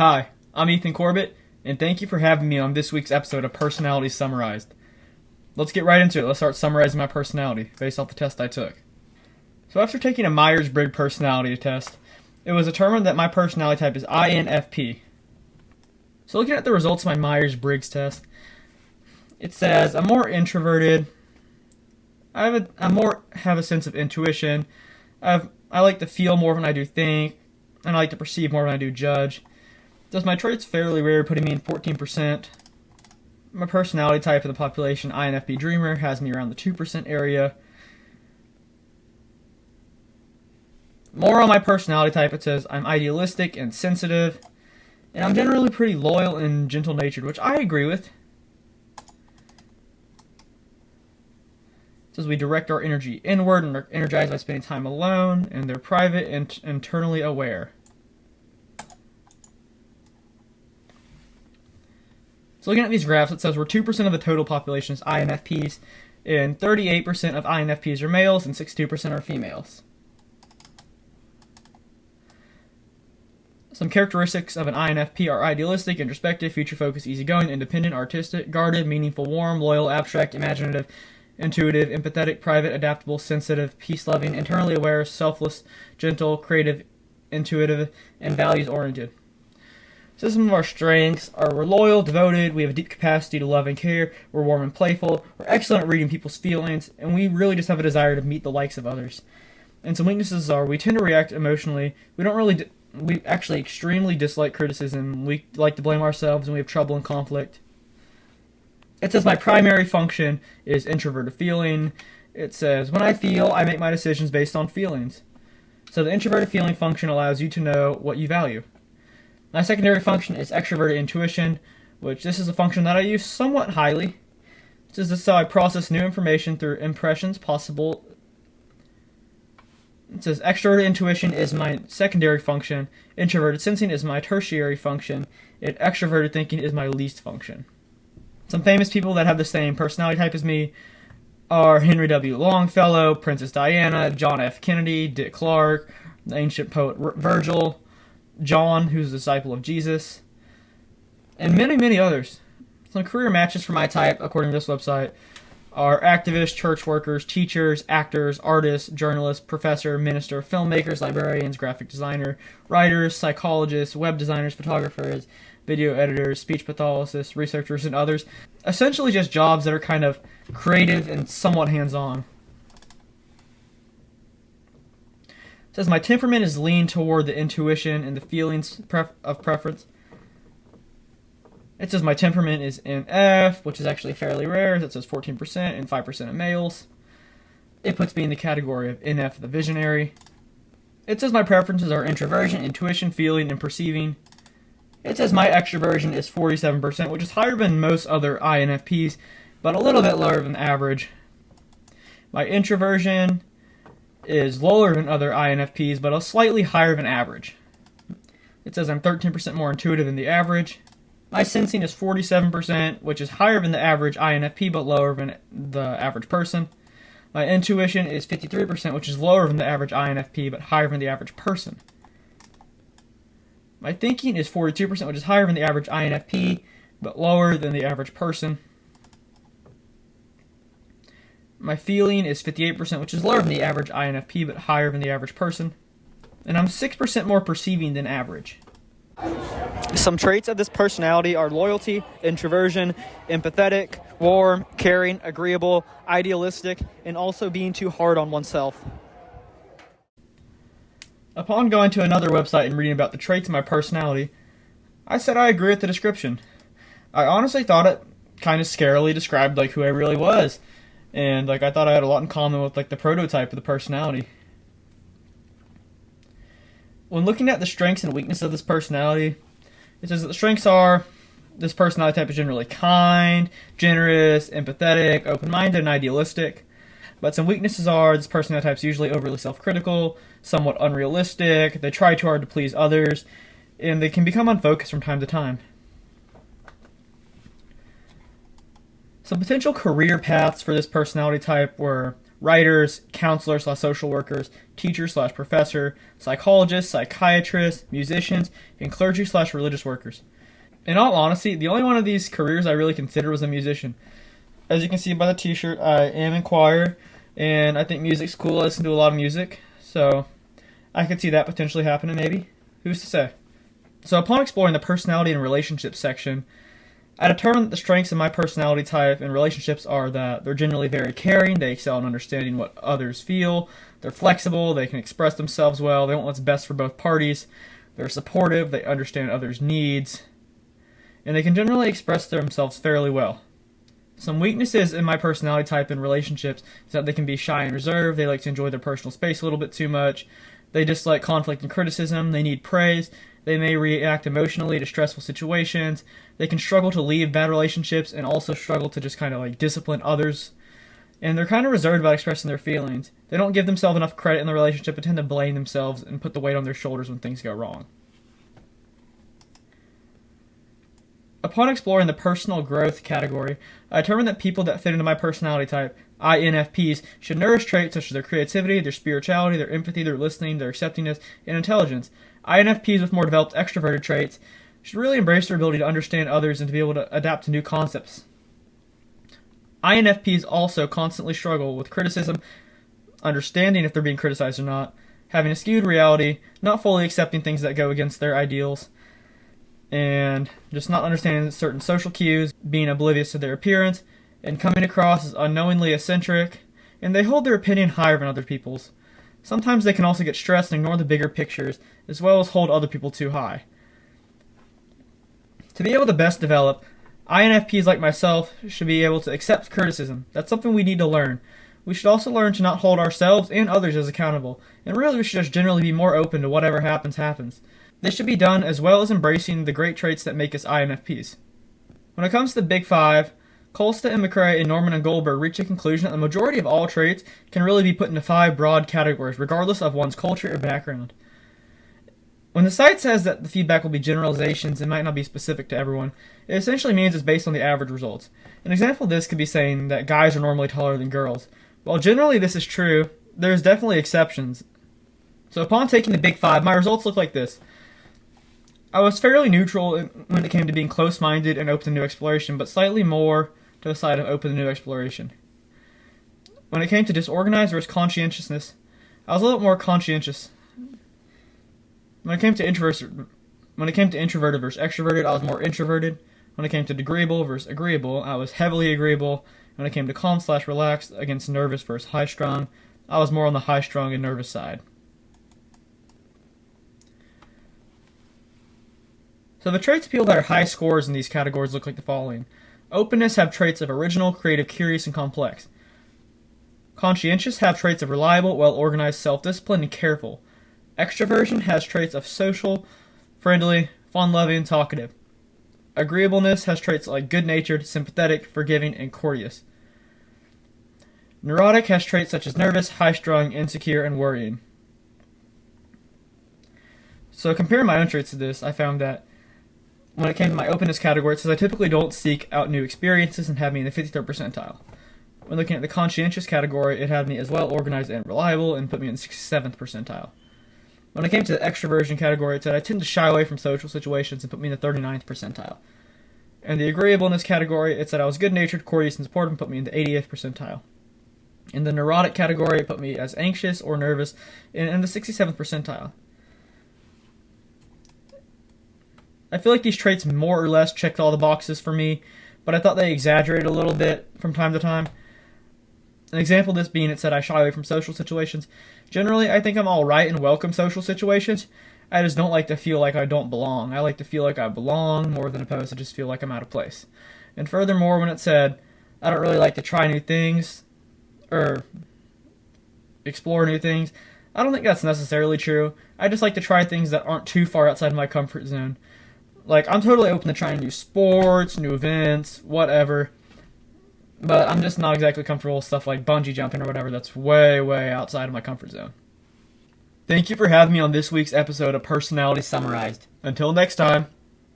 Hi, I'm Ethan Corbett, and thank you for having me on this week's episode of Personality Summarized. Let's get right into it. Let's start summarizing my personality based off the test I took. So after taking a Myers-Briggs personality test, it was determined that my personality type is INFP. So looking at the results of my Myers-Briggs test, it says I'm more introverted. I have a sense of intuition. I like to feel more than I do think, and I like to perceive more than I do judge. Thus, my traits fairly rare, putting me in 14%. My personality type of the population, INFP Dreamer, has me around the 2% area. More on my personality type, it says I'm idealistic and sensitive, and I'm generally pretty loyal and gentle-natured, which I agree with. It says we direct our energy inward and are energized by spending time alone, and they're private and internally aware. So looking at these graphs, it says we're 2% of the total population is INFPs, and 38% of INFPs are males, and 62% are females. Some characteristics of an INFP are idealistic, introspective, future-focused, easygoing, independent, artistic, guarded, meaningful, warm, loyal, abstract, imaginative, intuitive, empathetic, private, adaptable, sensitive, peace-loving, internally aware, selfless, gentle, creative, intuitive, and values-oriented. So some of our strengths are we're loyal, devoted, we have a deep capacity to love and care, we're warm and playful, we're excellent at reading people's feelings, and we really just have a desire to meet the likes of others. And some weaknesses are we tend to react emotionally, we actually extremely dislike criticism, we like to blame ourselves, and we have trouble in conflict. It says my primary function is introverted feeling. It says when I feel, I make my decisions based on feelings. So the introverted feeling function allows you to know what you value. My secondary function is extroverted intuition, which this is a function that I use somewhat highly. This is how I process new information through impressions possible. It says extroverted intuition is my secondary function, introverted sensing is my tertiary function, and extroverted thinking is my least function. Some famous people that have the same personality type as me are Henry W. Longfellow, Princess Diana, John F. Kennedy, Dick Clark, the ancient poet Virgil, John, who's a disciple of Jesus, and many, many others. Some career matches for my type, according to this website, are activists, church workers, teachers, actors, artists, journalists, professor, minister, filmmakers, librarians, graphic designer, writers, psychologists, web designers, photographers, video editors, speech pathologists, researchers, and others. Essentially just jobs that are kind of creative and somewhat hands-on. It says my temperament is lean toward the intuition and the feelings of preference. It says my temperament is NF, which is actually fairly rare. It says 14% and 5% of males. It puts me in the category of NF, the visionary. It says my preferences are introversion, intuition, feeling, and perceiving. It says my extroversion is 47%, which is higher than most other INFPs, but a little bit lower than average. My introversion is lower than other INFPs, but slightly higher than average. It says I'm 13% more intuitive than the average. My sensing is 47%, which is higher than the average INFP, but lower than the average person. My intuition is 53%, which is lower than the average INFP, but higher than the average person. My thinking is 42%, which is higher than the average INFP, but lower than the average person. My feeling is 58%, which is lower than the average INFP, but higher than the average person. And I'm 6% more perceiving than average. Some traits of this personality are loyalty, introversion, empathetic, warm, caring, agreeable, idealistic, and also being too hard on oneself. Upon going to another website and reading about the traits of my personality, I said I agree with the description. I honestly thought it kind of scarily described who I really was. And I thought I had a lot in common with the prototype of the personality. When looking at the strengths and weaknesses of this personality, it says that the strengths are this personality type is generally kind, generous, empathetic, open-minded, and idealistic. But some weaknesses are this personality type is usually overly self-critical, somewhat unrealistic, they try too hard to please others, and they can become unfocused from time to time. Some potential career paths for this personality type were writers, counselors slash social workers, teachers slash professor, psychologists, psychiatrists, musicians, and clergy slash religious workers. In all honesty, the only one of these careers I really considered was a musician. As you can see by the t-shirt, I am in choir, and I think music's cool. I listen to a lot of music, so I could see that potentially happening maybe. Who's to say? So upon exploring the personality and relationships section, I determined that the strengths of my personality type and relationships are that they're generally very caring, they excel in understanding what others feel, they're flexible, they can express themselves well, they want what's best for both parties, they're supportive, they understand others' needs, and they can generally express themselves fairly well. Some weaknesses in my personality type and relationships is that they can be shy and reserved, they like to enjoy their personal space a little bit too much, they dislike conflict and criticism, they need praise, they may react emotionally to stressful situations, they can struggle to leave bad relationships and also struggle to just kind of like discipline others, and they're kind of reserved about expressing their feelings. They don't give themselves enough credit in the relationship and tend to blame themselves and put the weight on their shoulders when things go wrong. Upon exploring the personal growth category, I determined that people that fit into my personality type, INFPs, should nourish traits such as their creativity, their spirituality, their empathy, their listening, their acceptingness, and intelligence. INFPs with more developed extroverted traits should really embrace their ability to understand others and to be able to adapt to new concepts. INFPs also constantly struggle with criticism, understanding if they're being criticized or not, having a skewed reality, not fully accepting things that go against their ideals, and just not understanding certain social cues, being oblivious to their appearance, and coming across as unknowingly eccentric, and they hold their opinion higher than other people's. Sometimes they can also get stressed and ignore the bigger pictures, as well as hold other people too high. To be able to best develop, INFPs like myself should be able to accept criticism. That's something we need to learn. We should also learn to not hold ourselves and others as accountable, and really we should just generally be more open to whatever happens. This should be done as well as embracing the great traits that make us INFPs. When it comes to the Big Five, Kolsta and McRae and Norman and Goldberg reach a conclusion that the majority of all traits can really be put into 5 broad categories, regardless of one's culture or background. When the site says that the feedback will be generalizations and might not be specific to everyone, it essentially means it's based on the average results. An example of this could be saying that guys are normally taller than girls. While generally this is true, there's definitely exceptions. So upon taking the Big Five, my results look like this. I was fairly neutral when it came to being close-minded and open to new exploration, but slightly more to the side of open to new exploration. When it came to disorganized versus conscientiousness, I was a little more conscientious. When it came to introverted versus extroverted, I was more introverted. When it came to agreeable versus agreeable, I was heavily agreeable. When it came to calm/relaxed against nervous versus high-strung, I was more on the high-strung and nervous side. So the traits of people that are high scores in these categories look like the following. Openness have traits of original, creative, curious, and complex. Conscientious have traits of reliable, well-organized, self-disciplined, and careful. Extroversion has traits of social, friendly, fun-loving, and talkative. Agreeableness has traits like good-natured, sympathetic, forgiving, and courteous. Neurotic has traits such as nervous, high-strung, insecure, and worrying. So comparing my own traits to this, I found that when it came to my openness category, it says I typically don't seek out new experiences and have me in the 53rd percentile. When looking at the conscientious category, it had me as well organized and reliable and put me in the 67th percentile. When it came to the extroversion category, it said I tend to shy away from social situations and put me in the 39th percentile. In the agreeableness category, it said I was good-natured, courteous, and supportive and put me in the 80th percentile. In the neurotic category, it put me as anxious or nervous and in the 67th percentile. I feel like these traits more or less checked all the boxes for me, but I thought they exaggerated a little bit from time to time. An example of this being it said I shy away from social situations. Generally, I think I'm alright in welcome social situations. I just don't like to feel like I don't belong. I like to feel like I belong more than opposed to just feel like I'm out of place. And furthermore, when it said I don't really like to try new things or explore new things, I don't think that's necessarily true. I just like to try things that aren't too far outside my comfort zone. Like, I'm totally open to trying new sports, new events, whatever. But I'm just not exactly comfortable with stuff like bungee jumping or whatever that's way, way outside of my comfort zone. Thank you for having me on this week's episode of Personality Summarized. Until next time.